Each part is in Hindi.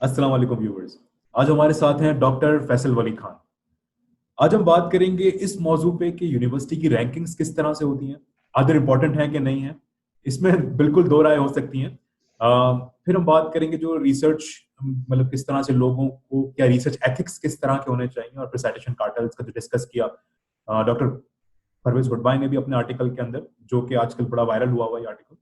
अस्सलाम वालेकुम व्यूवर्स। आज हमारे साथ हैं डॉक्टर फैसल वली खान। आज हम बात करेंगे इस मौजू पे कि यूनिवर्सिटी की रैंकिंग्स किस तरह से होती हैं, आदर इंपॉर्टेंट है कि नहीं है। इसमें बिल्कुल दो राय हो सकती हैं। फिर हम बात करेंगे जो रिसर्च, मतलब किस तरह से लोगों को, क्या रिसर्च एथिक्स किस तरह के होने चाहिए, और फिर साइटेशन कार्टेल्स का जो डिस्कस किया डॉक्टर परवेज गुडबाई ने भी अपने आर्टिकल के अंदर, जो कि आजकल बड़ा वायरल हुआ हुआ ये आर्टिकल,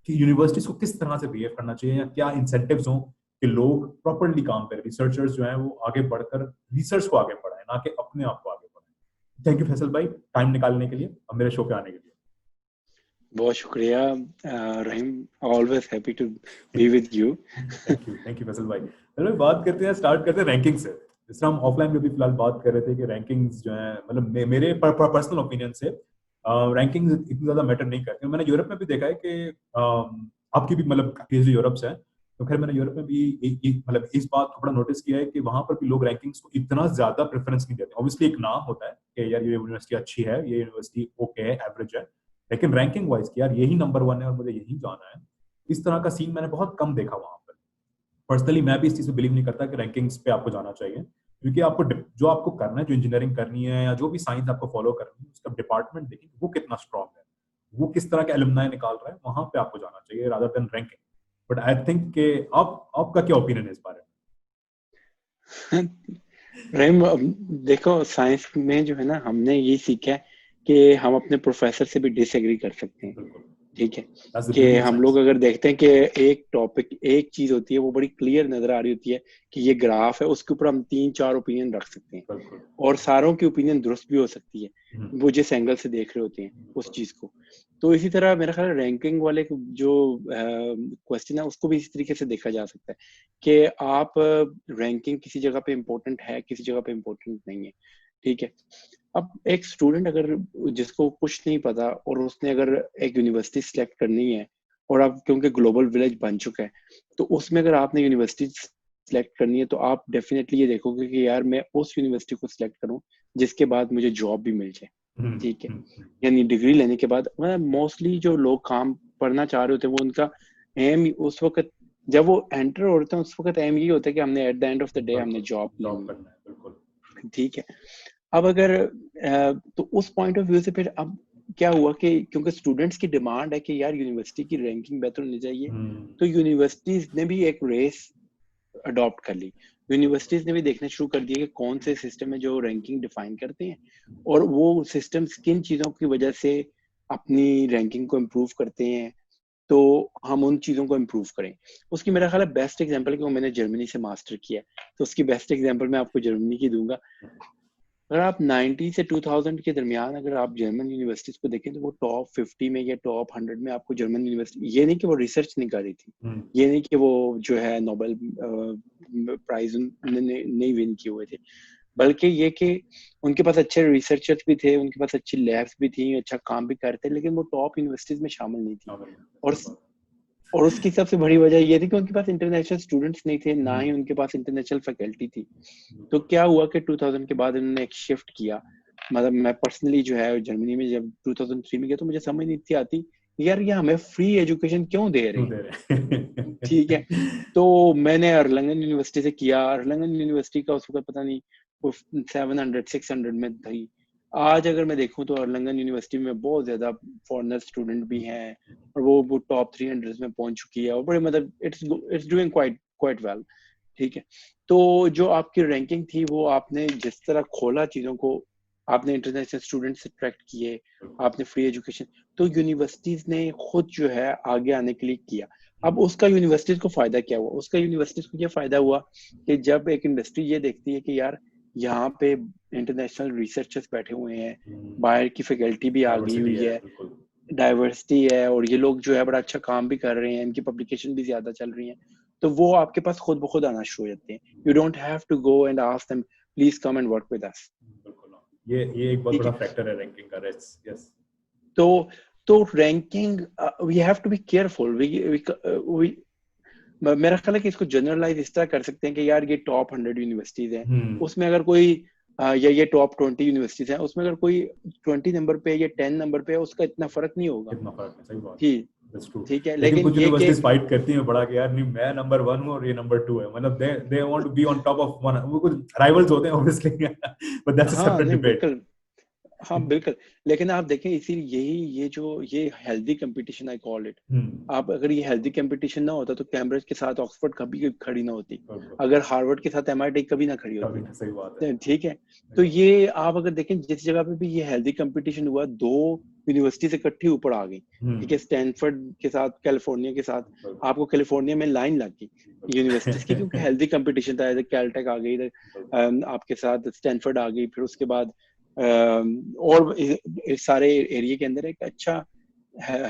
कि यूनिवर्सिटीज को किस तरह से बिहेव करना चाहिए या क्या इंसेंटिव्स हों कि लोग प्रॉपरली काम करें, रिसर्चर्स जो हैं वो आगे बढ़कर रिसर्च को आगे बढ़ाएं, ना कि अपने आप को आगे बढ़ाएं। थैंक यू फैसल भाई, टाइम निकालने के लिए और मेरे शो पे आने के लिए। बहुत शुक्रिया Rahim. Always happy to be with you. Thank you Faisal भाई। चलो बात करते हैं, स्टार्ट करते हैं रैंकिंग से। जिस तरह हम ऑफलाइन में भी फिलहाल बात कर रहे थे कि रैंकिंग्स जो है, मतलब मेरे पर्सनल ओपिनियन से रैंकिंग्स इतनी ज्यादा मैटर नहीं करती। मैंने यूरोप में भी देखा है कि आपकी भी मतलब पीएचडी यूरोप से है, तो खैर मैंने यूरोप में भी मतलब इस बात को बड़ा नोटिस किया है कि वहां पर भी लोग रैंकिंग्स को इतना ज्यादा प्रेफरेंस नहीं देते। ऑब्वियसली एक नाम होता है कि यार ये यूनिवर्सिटी अच्छी है, ये यूनिवर्सिटी ओके है, एवरेज है, लेकिन रैंकिंग वाइज कि यार यही नंबर वन है और मुझे यही जाना है, इस तरह का सीन मैंने बहुत कम देखा वहां पर। पर्सनली मैं भी इस चीज में बिलीव नहीं करता कि रैंकिंग्स पे आपको जाना चाहिए, क्योंकि आपको जो आपको करना है, जो इंजीनियरिंग करनी है या जो भी साइंस आपको फॉलो करनी है, उसका डिपार्टमेंट देखिए वो कितना स्ट्रांग है, वो किस तरह के एलुमनाई निकाल रहा है, वहां पे आपको जाना चाहिए rather than ranking. But I think कि आपका क्या ओपिनियन है इस बारे रहीम, देखो साइंस में जो है ना, हमने ये सीखा है कि हम अपने प्रोफेसर से भी डिसएग्री कर सकते हैं। में? बिल्कुल, ठीक है दैट्स द कि ब्यूटी ऑफ हम लोग साइंस। अगर देखते हैं कि एक टॉपिक, एक चीज होती है वो बड़ी क्लियर नजर आ रही होती है कि ये ग्राफ है, उसके ऊपर हम 3-4 ओपिनियन रख सकते हैं बिल्कुल। और सारों की ओपिनियन दुरुस्त भी हो सकती है, हम्म, वो जिस एंगल से देख रहे होते हैं उस बिल्कुल। चीज को। तो इसी तरह मेरा ख्याल रैंकिंग वाले जो क्वेश्चन है उसको भी इस तरीके से देखा जा सकता है कि आप रैंकिंग किसी जगह पे इम्पोर्टेंट है, किसी जगह पे इम्पोर्टेंट नहीं है। ठीक है। अब एक स्टूडेंट अगर, जिसको कुछ नहीं पता और उसने अगर एक यूनिवर्सिटी सिलेक्ट करनी है, और अब क्योंकि ग्लोबल विलेज बन चुका है, तो उसमें अगर आपने यूनिवर्सिटी सिलेक्ट करनी है तो आप डेफिनेटली ये देखोगे कि यार मैं उस यूनिवर्सिटी को सिलेक्ट करूं जिसके बाद मुझे जॉब भी मिल जाए। हम्म, ठीक है। हम्म, यानी डिग्री लेने के बाद मतलब मोस्टली जो लोग काम पढ़ना चाह रहे होते हैं वो उनका एम उस वक्त, जब वो एंटर होते हैं उस वक्त एम ये होता है कि हमने at the end of the day हमने बिल्कुल जॉब जॉब लेनी करना है, बिल्कुल। है। ठीक है। अब अगर तो उस पॉइंट ऑफ व्यू से फिर अब क्या हुआ कि क्योंकि स्टूडेंट्स की डिमांड है कि यार यूनिवर्सिटी की रैंकिंग बेहतर होनी चाहिए, हम्म, तो यूनिवर्सिटीज ने भी एक रेस अडॉप्ट कर ली। यूनिवर्सिटीज ने भी देखना शुरू कर दिया कि कौन से सिस्टम है जो रैंकिंग डिफाइन करते हैं, और वो सिस्टम किन चीजों की वजह से अपनी रैंकिंग को इम्प्रूव करते हैं, तो हम उन चीजों को इम्प्रूव करें। उसकी मेरा ख्याल है बेस्ट एग्जांपल, कि वो मैंने जर्मनी से मास्टर किया है, तो उसकी बेस्ट एग्जांपल मैं आपको जर्मनी की दूंगा। अगर आप 90 से 2000 के दरमियान अगर आप जर्मन यूनिवर्सिटीज को देखें तो वो टॉप 50 में या टॉप 100 में आपको जर्मन यूनिवर्सिटी, ये नहीं कि वो रिसर्च नहीं कर रही थी, हम्म, ये नहीं कि वो जो है नोबेल प्राइज नहीं विन किए हुए थे, बल्कि ये कि उनके पास अच्छे रिसर्चर्स भी थे, उनके पास अच्छी लैब्स भी थी, अच्छा काम भी करते, लेकिन वो टॉप यूनिवर्सिटीज में शामिल नहीं थी। हाँ भाई, और सही बात। और उसकी सबसे बड़ी वजह ये थी कि उनके पास इंटरनेशनल स्टूडेंट्स नहीं थे, ना हम्म, ही उनके पास इंटरनेशनल फैकल्टी थी। तो बिल्कुल। क्या हुआ कि 2000 के बाद उन्होंने एक शिफ्ट किया। मतलब मैं पर्सनली जो है जर्मनी में जब 2003 में गया तो मुझे समझ नहीं थी आती, यार ये हमें फ्री एजुकेशन क्यों दे रहे क्यों हैं। दे रहे ठीक है। हैं? तो मैंने अर्लंगन यूनिवर्सिटी से किया। अर्लंगन यूनिवर्सिटी का उस वक्त पता नहीं वो 700-600 में थी। आज अगर मैं देखूं तो अर्लंगन यूनिवर्सिटी में बहुत ज्यादा फॉरेनर स्टूडेंट भी हैं, और वो टॉप 300 में पहुंच चुकी है, और बड़े मतलब it's doing quite quite well. ठीक है। तो जो आपकी रैंकिंग थी वो आपने जिस तरह खोला चीजों को, आपने इंटरनेशनल स्टूडेंट से अट्रैक्ट किए, बिल्कुल। आपने फ्री एजुकेशन, तो यूनिवर्सिटीज ने खुद जो है आगे आने के लिए किया। अब हम्म, उसका यूनिवर्सिटीज को फायदा क्या हुआ? उसका यूनिवर्सिटीज को ये फायदा हुआ कि जब एक इंडस्ट्री ये देखती है कि यार यहाँ पे इंटरनेशनल रिसर्चर्स बैठे हुए हैं, बाहर की फैकल्टी भी आ गई डाइवर्सिटी हुई है, है, बिल्कुल। डाइवर्सिटी है, और ये लोग जो है बड़ा अच्छा काम भी कर रहे हैं, इनकी पब्लिकेशन भी ज्यादा चल रही हैं, तो वो आपके पास खुद ब खुद आना शुरू हो जाते हैं। You don't have to go and ask them please come and work with us. बिल्कुल हाँ। ये एक बहुत ठीक बड़ा है। फैक्टर है रैंकिंग का, यस यस। तो तो ranking, we have to be careful. We मेरा ख्याल है कि इसको जनरलाइज इस तरह कर सकते हैं कि यार ये टॉप 100 यूनिवर्सिटीज हैं, हम्म, उसमें अगर कोई या ये टॉप 20 यूनिवर्सिटीज हैं, उसमें अगर कोई 20 नंबर पे या 10 नंबर पे है, उसका इतना फर्क नहीं होगा। कितना फर्क है, सही बात जी। है। That's true. ठीक है, लेकिन लेकिन कुछ ये कि यूनिवर्सिटीज फाइट करती हैं बड़ा कि यार नहीं मैं नंबर 1 हूँ और ये नंबर 2 है, मतलब they want to be on top of one, वो कुछ राइवल्स होते हैं ऑब्वियसली, बट दैट्स अ हाँ सेपरेट नहीं डिबेट। बिल्कुल, हाँ बिल्कुल, लेकिन आप देखें इसी यही ये healthy competition I call it. आप अगर ये हेल्दी कंपटीशन ना होता तो कैम्ब्रिज के साथ ऑक्सफोर्ड कभी खड़ी ना होती, अगर हार्वर्ड के साथ एमआईटी कभी ना खड़ी होती। सही बात है। ठीक है, तो ये आप अगर देखें जिस जगह पे भी ये हेल्दी कंपटीशन हुआ, दो यूनिवर्सिटी से इकट्ठी ऊपर आ गई। ठीक है, स्टैनफोर्ड के साथ कैलिफोर्निया के साथ, आपको कैलिफोर्निया में लाइन लग गई यूनिवर्सिटीज की, क्योंकि हेल्दी कंपटीशन था। इधर कैलटेक आ गई, इधर आपके साथ स्टैनफोर्ड आ गई, फिर उसके बाद और इस सारे एरिया के अंदर एक अच्छा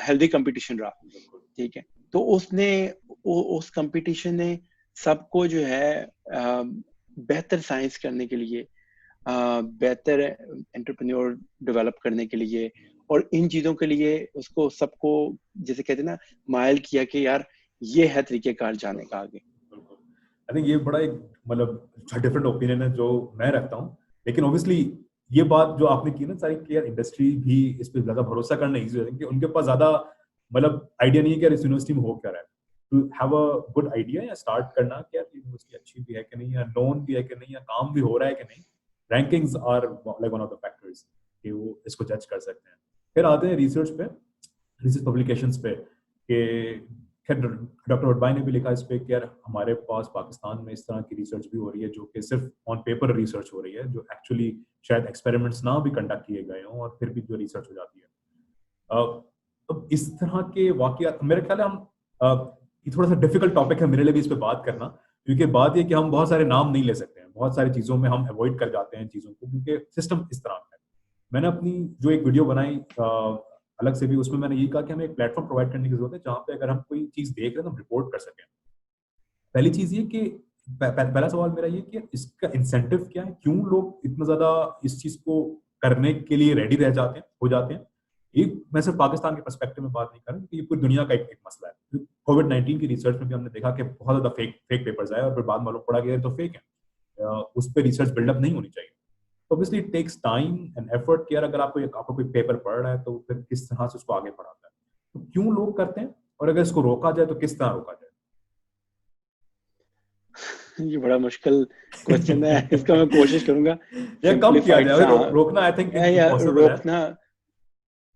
हेल्दी कंपटीशन रहा। ठीक है, तो उसने उस कंपटीशन ने सबको जो है बेहतर साइंस करने के लिए, बेहतर एंटरप्रेन्योर डेवलप करने के लिए और इन चीजों के लिए उसको सबको जैसे कहते हैं ना माइल किया कि यार ये है तरीकेकार जाने का आगे। आई थिंक ये बड़ा एक मतलब डिफरेंट ओपिनियन है जो मैं रखता हूँ, लेकिन ऑब्वियसली ये बात जो आपने की ना सारी कि यार इंडस्ट्री भी इस पे ज्यादा भरोसा करना इजी हो जाएगा, उनके पास ज्यादा मतलब आइडिया नहीं है कि यार इस यूनिवर्सिटी में हो क्या रहा है, to have a good idea या स्टार्ट करना कि यार यूनिवर्सिटी अच्छी भी है कि नहीं, या नोन भी है कि नहीं, या काम भी हो रहा है कि नहीं। Rankings are like one of the factors कि वो इसको जज कर सकते हैं। फिर आते हैं रिसर्च पे, रिसर्च पब्लिकेशंस पे, कि खैर डॉक्टर वडबाई ने भी लिखा इस पे कि यार हमारे पास पाकिस्तान में इस तरह की रिसर्च भी हो रही है जो कि सिर्फ ऑन पेपर रिसर्च हो रही है, जो एक्चुअली शायद एक्सपेरिमेंट्स ना भी कंडक्ट किए गए हों और फिर भी जो रिसर्च हो जाती है। अब इस तरह के वाकयात मेरे ख्याल है हम ये थोड़ा सा डिफिकल्ट टॉपिक है मेरे लिए भी इस पे बात करना, क्योंकि बात ये कि हम बहुत सारे नाम नहीं ले सकते हैं, बहुत सारी चीजों में हम अवॉइड कर जाते हैं चीजों को क्योंकि सिस्टम इस तरह का है। मैंने अपनी जो एक वीडियो बनाई अलग से भी, उसमें मैंने ये कहा कि हमें एक प्लेटफॉर्म प्रोवाइड करने की जरूरत है जहाँ पे अगर हम कोई चीज देख रहे हैं तो हम रिपोर्ट कर सकें। पहली चीज ये कि पहला सवाल मेरा ये कि इसका इंसेंटिव क्या है, क्यों लोग इतना ज्यादा इस चीज को करने के लिए रेडी रह जाते हैं, हो जाते हैं। एक मैं सिर्फ पाकिस्तान के पर्सपेक्टिव में बात नहीं कर रहा, ये पूरी दुनिया का एक मसला है। कोविड-19 की रिसर्च में भी हमने देखा कि बहुत ज्यादा फेक पेपर्स आए और फिर बाद में मालूम पड़ा कि तो फेक है, उस पर रिसर्च बिल्डअप नहीं होनी चाहिए। Obviously it takes time and effort कि अगर आपको कोई पेपर पढ़ रहा है तो फिर किस तरह से उसको आगे बढ़ाता है, तो क्यों लोग करते हैं और अगर इसको रोका जाए तो किस तरह रोका जाए। ये बड़ा मुश्किल क्वेश्चन है, इसका मैं कोशिश करूंगा या कम किया सिंपलीफाइड जाए, सा रोकना आई थिंक या इम्पॉसिबल है। रोकना।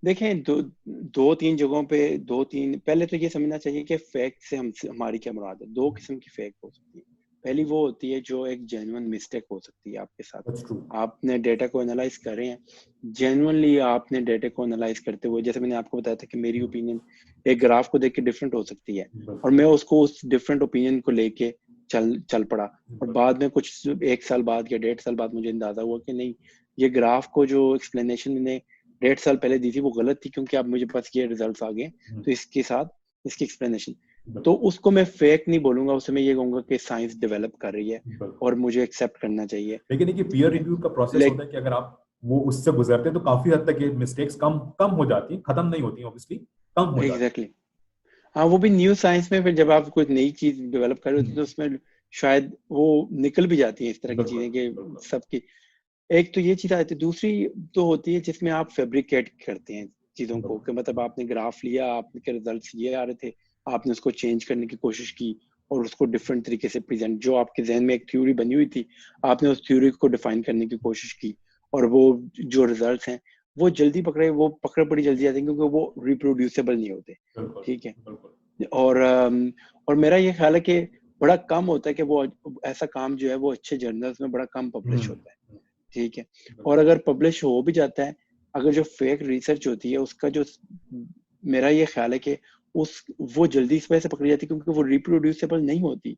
देखें दो तीन जगहों पे, दो तीन पहले तो ये समझना चाहिए कि फेक से हमारी क्या मुराद है। दो किस्म की फेक हो सकती है। पहली वो होती है जो एक जेन्युइन मिस्टेक हो सकती है आपके साथ। That's true. आपने डेटा को एनालाइज कर रहे हैं, जेन्युइनली आपने डेटा को एनालाइज करते हुए, जैसे मैंने आपको बताया था कि मेरी ओपिनियन एक ग्राफ को देख के डिफरेंट हो सकती है और मैं उसको उस डिफरेंट ओपिनियन को लेके चल पड़ा और बाद में कुछ 1 साल बाद या 1.5 साल बाद मुझे अंदाजा हुआ कि नहीं, ये ग्राफ को जो एक्सप्लेनेशन मैंने 1.5 साल पहले दी थी वो गलत थी, क्योंकि अब मुझे पास ये रिजल्ट्स आ गए तो इसके साथ इसकी एक्सप्लेनेशन, तो उसको मैं फेक नहीं बोलूंगा, उसे मैं ये कहूंगा कि साइंस डेवलप कर रही है और मुझे एक्सेप्ट करना चाहिए। लेकिन एक पीयर रिव्यू का प्रोसेस होता है कि अगर आप वो उससे गुजरते हैं तो काफी हद तक ये मिस्टेक्स कम कम हो जाती हैं, खत्म नहीं होती ऑब्वियसली, कम हो जाती एग्जैक्टली हाँ, वो भी न्यू साइंस में फिर जब आप कोई नई चीज डेवलप कर रहे होते हैं तो उसमें शायद वो निकल भी जाती है इस तरह की चीजें कि सबकी। एक तो ये चीज आती है, दूसरी तो होती है जिसमें आप फैब्रिकेट करते हैं चीजों को, कि मतलब आपने ग्राफ लिया, आपके रिजल्ट्स ये आ रहे थे, आपने उसको चेंज करने की कोशिश की और उसको डिफरेंट तरीके से प्रेजेंट, जो आपके जहन में एक थ्योरी बनी हुई थी आपने उस थ्योरी को डिफाइन करने की कोशिश की और वो जो रिजल्ट्स हैं वो जल्दी वो पकड़ बड़ी जल्दी जाते हैं क्योंकि वो रिप्रोड्यूसेबल नहीं होते। ठीक है, और मेरा ये ख्याल है कि बड़ा कम होता है कि वो ऐसा काम जो है वो अच्छे जर्नल्स में बड़ा कम पब्लिश होता है। ठीक है, और अगर पब्लिश हो भी जाता है, अगर जो फेक रिसर्च होती है उसका जो मेरा ये ख्याल है कि वो जल्दी इस वजह से पकड़ी जाती है क्योंकि वो रिप्रोड्यूसेबल नहीं होती,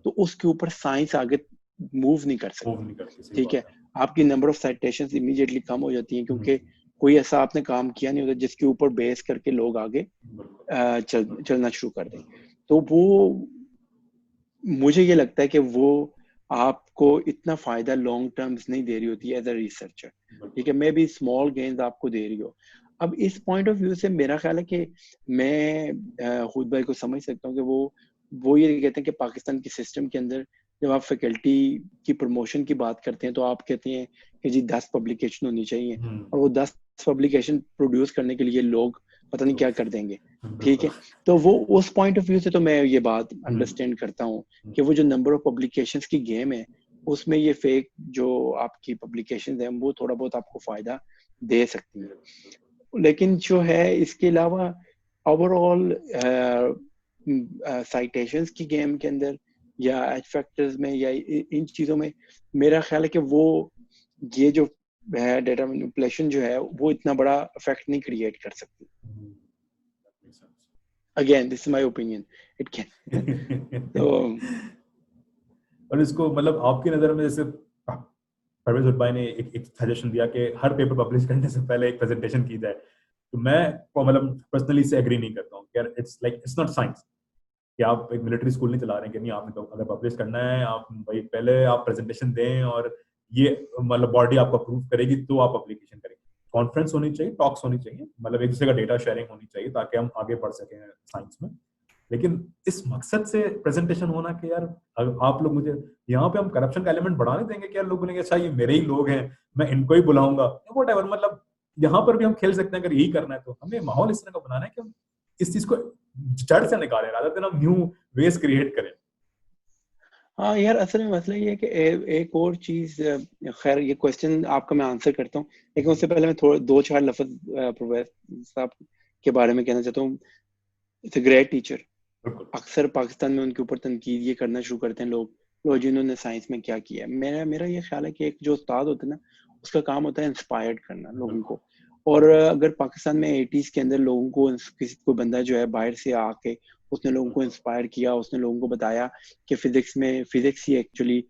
तो उसके ऊपर साइंस आगे मूव नहीं कर सकती। ठीक है, आपकी नंबर ऑफ साइटेशंस इमीडिएटली कम हो जाती हैं क्योंकि कोई ऐसा आपने काम किया नहीं होता जिसके ऊपर बेस करके लोग आगे चलना शुरू कर दें। तो वो मुझे ये लगता है कि वो आपको इतना फायदा लॉन्ग टर्म्स नहीं दे रही होती है एज अ रिसर्चर। ठीक है, मे बी स्मॉल गेन्स आपको दे रही हो। अब इस पॉइंट ऑफ व्यू से मेरा ख्याल है कि मैं खुद भाई को समझ सकता हूँ कि वो ये कहते हैं कि पाकिस्तान के सिस्टम के अंदर जब आप फैकल्टी की प्रमोशन की बात करते हैं तो आप कहते हैं कि जी 10 पब्लिकेशन होनी चाहिए और वो 10 पब्लिकेशन प्रोड्यूस करने के लिए लोग पता नहीं क्या कर देंगे, ठीक है। तो वो उस पॉइंट ऑफ व्यू से तो मैं ये बात अंडरस्टैंड करता हूँ कि वो जो नंबर ऑफ पब्लिकेशंस की गेम है उसमें ये फेक जो आपकी पब्लिकेशंस हैं वो थोड़ा बहुत आपको फायदा दे सकती है। लेकिन जो है इसके अलावा ओवरऑल साइटेशंस की गेम के अंदर या एज फैक्टर्स में या इन चीज़ों में मेरा ख्याल है कि वो ये जो है डेटा मैनिपुलेशन जो है वो इतना बड़ा इफेक्ट नहीं क्रिएट कर सकती। Again this is my opinion, it can तो और इसको मतलब आपकी नजर में जैसे परवेज भाई ने एक सजेशन दिया कि हर पेपर पब्लिश करने से पहले एक प्रेजेंटेशन की जाए, तो मैं मतलब पर्सनली से एग्री नहीं करता हूँ यार। It's like it's not science कि आप एक मिलिट्री स्कूल नहीं चला रहे हैं कि नहीं आपने तो अगर पब्लिश करना है आप भाई पहले आप प्रेजेंटेशन दें और ये मतलब बॉडी आपको अप्रूव करेगी तो आप एप्लीकेशन करेंगे। कॉन्फ्रेंस होनी चाहिए, टॉक्स होनी चाहिए, मतलब एक दूसरे का डेटा शेयरिंग होनी चाहिए ताकि हम आगे बढ़ सकें साइंस में। लेकिन इस मकसद से प्रेजेंटेशन होना कि यार आप लोग मुझे यहाँ पे हम करप्शन का एलिमेंट बढ़ाने देंगे कि यार लोग बोलेंगे अच्छा ये मेरे ही लोग हैं मैं इनको ही बुलाऊंगा, व्हाटएवर। मतलब यहाँ पर भी हम खेल सकते हैं अगर यही करना है तो हमें माहौल इस तरह का बनाना है कि हम इस चीज को जड़ से निकालें रादर देन हम न्यू वेज क्रिएट करें। हाँ यार, असल में मसला ये है कि एक और चीज, खैर ये क्वेश्चन आपका मैं आंसर करता हूँ लेकिन उससे पहले मैं थोड़ा 2-4 लफ्ज प्रोफेसर साहब के बारे में कहना चाहता हूँ। It's a great teacher. अक्सर पाकिस्तान में उनके ऊपर तनकीद ये करना शुरू करते हैं लोग जिन्होंने साइंस में क्या किया है। मेरा ये ख्याल है कि एक जो उस्ताद होता है ना उसका काम होता है इंस्पायर्ड करना लोगों को। और अगर पाकिस्तान में 80s के अंदर लोगों को किसी कोई बंदा जो है बाहर से आके उसने लोगों को इंस्पायर किया, उसने लोगों को बताया कि फिजिक्स ही एक्चुअली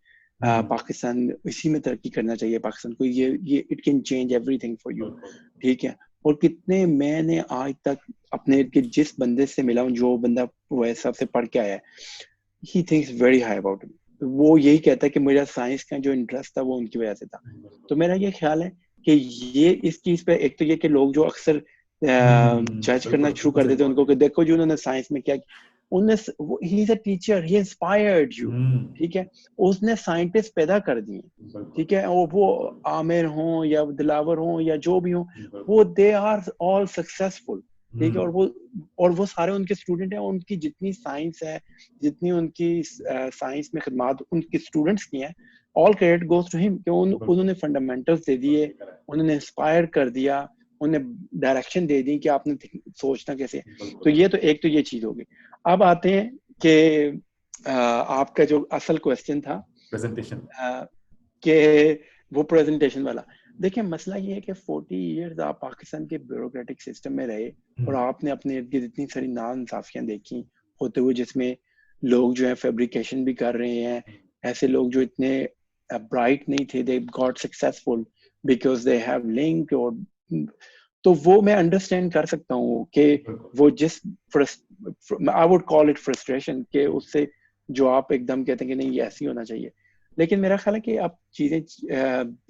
पाकिस्तान इसी में तरक्की करना चाहिए पाकिस्तान को, ये it can change everything for you, ठीक है। और कितने मैंने आज तक अपने जिस बंदे से मिला हूँ जो बंदा वैसा से पढ़ के आया है, he thinks very high about me. वो यही कहता है कि मेरा साइंस का जो इंटरेस्ट था वो उनकी वजह से था। तो मेरा ये ख्याल है कि ये इस चीज पे एक तो ये कि लोग जो अक्सर जज करना शुरू कर देते हैं उनको कि देखो जी उन्होंने साइंस में क्या, he is a teacher, he inspired you, ठीक है। उसने साइंटिस्ट पैदा कर दिए, ठीक है। और वो आमिर हों या दिलावर हों या जो भी हों, वो दे आर ऑल सक्सेसफुल, ठीक है। और वो सारे उनके स्टूडेंट हैं। उनकी जितनी साइंस है, जितनी उनकी साइंस में खिदमत उनके स्टूडेंट्स की हैं, all credit goes to him कि उन्होंने फंडामेंटल्स दे दिए, उन्होंने इंस्पायर कर दिया, उन्हें डायरेक्शन दे दी कि आपने सोचना कैसे। तो ये चीज होगी। अब आते हैं कि आपका जो असल क्वेश्चन था प्रेजेंटेशन कि वो प्रेजेंटेशन वाला, देखिए मसला ये है कि 40 इयर्स आप पाकिस्तान के ब्यूरोक्रेटिक सिस्टम में रहे और आपने अपने इर्द गिर्द इतनी सारी नाइंसाफियां देखी होते हुए, जिसमें लोग जो है फैब्रिकेशन भी कर रहे हैं। ऐसे लोग जो इतने ब्राइट नहीं थे, they got successful because they have link. और तो वो मैं अंडरस्टैंड कर सकता हूँ कि वो जिस I would call it frustration के उससे जो आप एकदम कहते हैं कि नहीं ये ऐसे ही होना चाहिए। लेकिन मेरा ख्याल है कि अब चीजें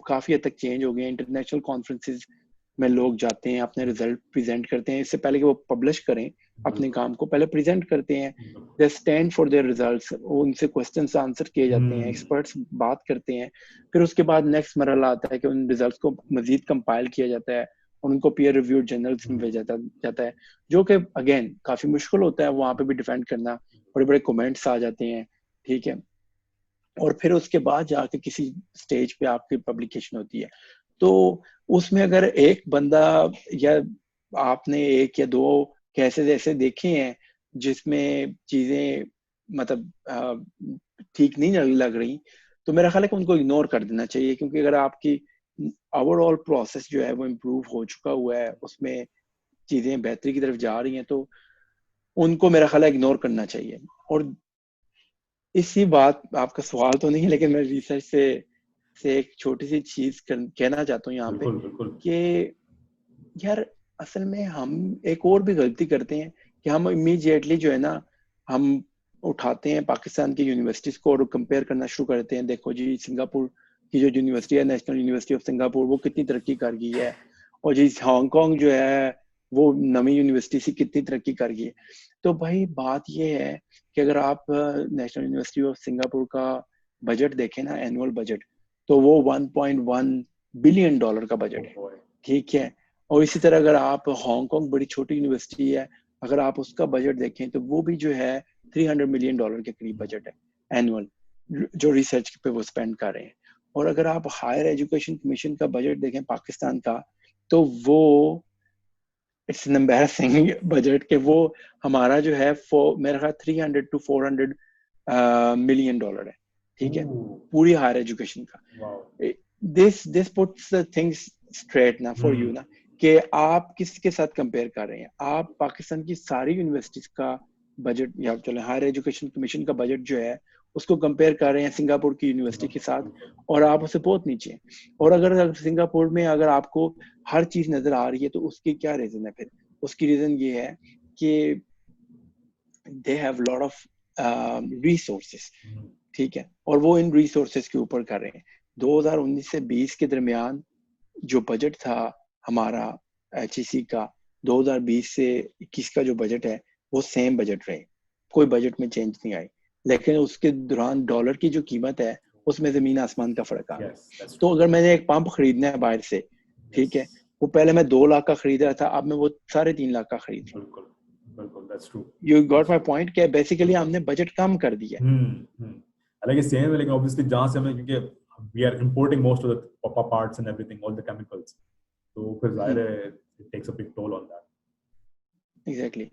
काफी हद तक चेंज हो गई हैं। इंटरनेशनल कॉन्फ्रेंसेज में लोग जाते हैं, अपने रिजल्ट प्रेजेंट करते हैं, इससे पहले कि वो पब्लिश करें अपने काम को पहले प्रेजेंट करते हैं। They stand for their results, उनसे क्वेश्चंस आंसर किए जाते हैं, एक्सपर्ट्स बात करते हैं। फिर उसके बाद नेक्स्ट मरहला आता है कि उन रिजल्ट्स को मजीद कंपाइल किया जाता है, उनको पीयर रिव्यूड जर्नल्स में भेजा जाता है, जो कि अगेन काफी मुश्किल होता है वहां पे भी डिफेंड करना। बड़े बड़े कमेंट्स आ जाते हैं, ठीक है। और फिर उसके बाद जाके किसी स्टेज पे आपकी पब्लिकेशन होती है। तो उसमें अगर एक बंदा या आपने एक या दो कैसे ऐसे देखे हैं जिसमें चीजें मतलब ठीक नहीं लग रही, तो मेरा ख्याल है कि उनको इग्नोर कर देना चाहिए। क्योंकि अगर आपकी ओवरऑल प्रोसेस जो है वो इम्प्रूव हो चुका हुआ है, उसमें चीजें बेहतरी की तरफ जा रही हैं, तो उनको मेरा ख्याल है इग्नोर करना चाहिए। और इसी बात, आपका सवाल तो नहीं है लेकिन मैं रिसर्च से एक छोटी सी चीज कहना चाहता हूँ यहाँ पे कि यार असल में हम एक और भी गलती करते हैं कि हम इमीडिएटली जो है ना, हम उठाते हैं पाकिस्तान की यूनिवर्सिटीज को और कंपेयर करना शुरू करते हैं। देखो जी सिंगापुर की जो यूनिवर्सिटी है, नेशनल यूनिवर्सिटी ऑफ सिंगापुर, वो कितनी तरक्की कर गई है, और जी हांगकांग जो है वो नवी यूनिवर्सिटी से कितनी तरक्की कर गई है। तो भाई बात ये है कि अगर आप नेशनल यूनिवर्सिटी ऑफ सिंगापुर का बजट देखें ना, एनुअल बजट, तो वो $1.1 बिलियन का बजट है, ठीक है। और इसी तरह अगर आप हांगकांग बड़ी छोटी यूनिवर्सिटी है, अगर आप उसका बजट देखें तो वो भी जो है $300 मिलियन के करीब बजट है एनुअल, जो रिसर्च पे वो स्पेंड कर रहे हैं। और अगर आप हायर एजुकेशन कमीशन का बजट देखें पाकिस्तान का, तो वो इट्स एन एम्बैरसिंग बजट के वो हमारा जो है मेरा ख्याल 300 to 400 मिलियन डॉलर है, ठीक है, पूरी हायर एजुकेशन का। This puts the things straight ना फॉर यू ना, कि आप किसके साथ कंपेयर कर रहे हैं। आप पाकिस्तान की सारी यूनिवर्सिटीज का बजट, या चलो हायर एजुकेशन कमीशन का बजट जो है उसको कंपेयर कर रहे हैं सिंगापुर की यूनिवर्सिटी के साथ, और आप उससे बहुत नीचे हैं। और अगर सिंगापुर में अगर आपको हर चीज नजर आ रही है तो उसकी क्या रीजन है? फिर उसकी रीजन ये है कि they have lot of resources, ठीक है, और वो इन रिसोर्सेस के ऊपर कर रहे हैं। 2019 से 20 के दरमियान जो बजट था हमारा HEC का, 2020 से 21 का जो बजट है वो सेम बजट रहे, कोई बजट में चेंज नहीं आई, लेकिन उसके दौरान डॉलर की जो कीमत है उसमें जमीन आसमान का फर्क आ गया। तो अगर मैंने एक पंप खरीदना है बाहर से, ठीक है, वो पहले मैं 2 लाख का खरीद रहा था, अब मैं वो 3.5 लाख का खरीद रहा हूँ। यू गॉट माई पॉइंट, क्या बेसिकली हमने बजट कम कर दिया। हालांकि सेम है, लेकिन ऑब्वियसली जहाँ से हमें, क्योंकि we are importing most of the parts and everything, all the chemicals, तो फिर जाहिर है it takes a big toll on that. Exactly.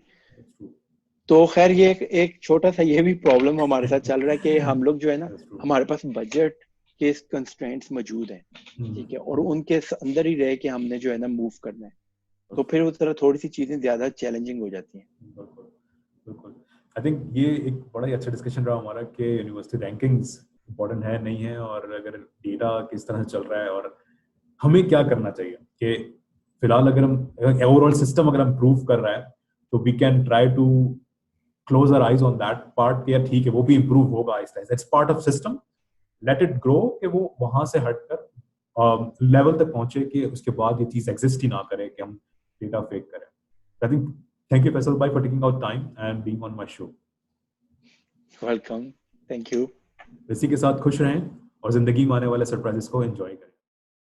तो खैर ये एक छोटा सा ये भी प्रॉब्लम हमारे साथ चल रहा है कि हम लोग जो है ना, हमारे पास बजट के कंस्ट्रेंट्स मौजूद हैं, ठीक है, और उनके अंदर ही रह के हमने जो है ना मूव करना है, तो फिर उस तरह थोड़ी सी चीजें ज्यादा चैलेंजिंग हो जाती हैं। बिल्कुल। आई थिंक ये एक बड़ा ही अच्छा डिस्कशन रहा हमारा कि यूनिवर्सिटी रैंकिंग्स इंपॉर्टेंट है नहीं है, और अगर डेटा किस तरह से चल रहा है और हमें क्या करना चाहिए, कि फिलहाल अगर हम ओवरऑल सिस्टम अगर इम्प्रूव कर रहा है तो we can try to close our eyes on that part, या ठीक है वो भी इम्प्रूव होगा आहिस्ता आहिस्ता, it's part of system, let it grow, कि वो वहां से हटकर लेवल तक पहुंचे कि उसके बाद ये चीज एग्जिस्ट ही ना करे कि हम डेटा फेक करें। I think thank you Faisal भाई for taking out time and being on my show. Welcome, thank you. इसी के साथ खुश रहें और जिंदगी में आने वाले सरप्राइजेस को एंजॉय करें।